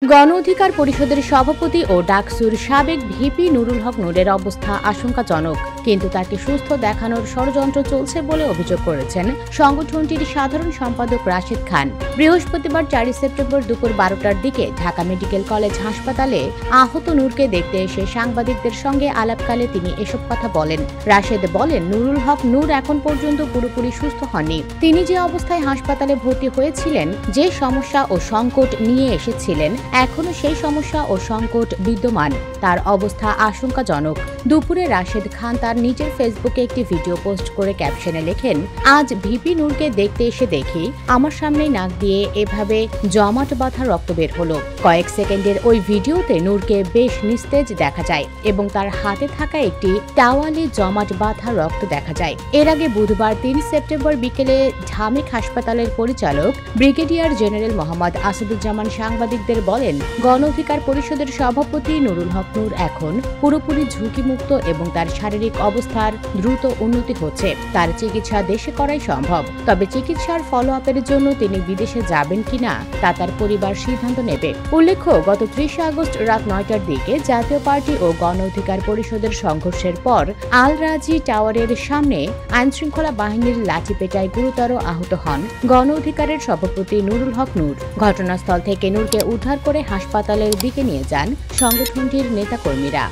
গণ অধিকার পরিষদের সভাপতি ও ডাকসুর সাবেক ভিপি নুরুল হক নূরের অবস্থা আশঙ্কাজনক, কিন্তু তাকে সুস্থ দেখানোর ষড়যন্ত্র চলছে বলে অভিযোগ করেছেন সংগঠনটির সাধারণ সম্পাদক রাশেদ খান। বৃহস্পতিবার 4 সেপ্টেম্বর দুপুর 12টার দিকে ঢাকা মেডিকেল কলেজ হাসপাতালে আহত নূরকে দেখতে এসে সাংবাদিকদের সঙ্গে আলাপকালে তিনি এসব কথা বলেন। রাশেদ বলেন, নুরুল হক নূর এখন পর্যন্ত পুরোপুরি সুস্থ হননি। তিনি যে অবস্থায় হাসপাতালে ভর্তি হয়েছিলেন, যে সমস্যা ও সংকট নিয়ে এসেছিলেন, এখনো সেই সমস্যা ও সংকট বিদ্যমান। তার অবস্থা আশঙ্কাজনক। দুপুরে রাশেদ খান তার নিজের ফেসবুকে একটি ভিডিও পোস্ট করে ক্যাপশনে লেখেন, আজ ভিপি নূরকে দেখতে এসে দেখি আমার সামনেই নাক দিয়ে এভাবে জমাট বাঁধা রক্ত বের হলো। কয়েক সেকেন্ডের ওই ভিডিওতে নূরকে বেশ নিস্তেজ দেখা যায় এবং তার হাতে থাকা একটি টাওয়ালে জমাট বাঁধা রক্ত দেখা যায়। এর আগে বুধবার 3 সেপ্টেম্বর বিকেলে ঢামেক হাসপাতালের পরিচালক ব্রিগেডিয়ার জেনারেল মোহাম্মদ আসাদুজ্জামান সাংবাদিকদের বলেন, গণ অধিকার পরিষদের সভাপতি নুরুল হক নূর এখন পুরোপুরি ঝুঁকিমুক্ত এবং তার শারীরিক অবস্থার দ্রুত উন্নতি হচ্ছে। তার চিকিৎসা দেশে করাই সম্ভব, তবে চিকিৎসার ফলো আপের জন্য তিনি বিদেশে যাবেন কিনা তা তার পরিবার সিদ্ধান্ত নেবে। উল্লেখ্য, গত 30 আগস্ট রাত 9টার দিকে জাতীয় পার্টি ও গণ অধিকার পরিষদের সংঘর্ষের পর আল রাজি টাওয়ারের সামনে আইনশৃঙ্খলা বাহিনীর লাঠিপেটায় গুরুতর আহত হন গণ অধিকারের সভাপতি নুরুল হক নূর। ঘটনাস্থল থেকে নূরকে উদ্ধার করে হাসপাতালের দিকে নিয়ে যান সংগঠনটির নেতাকর্মীরা।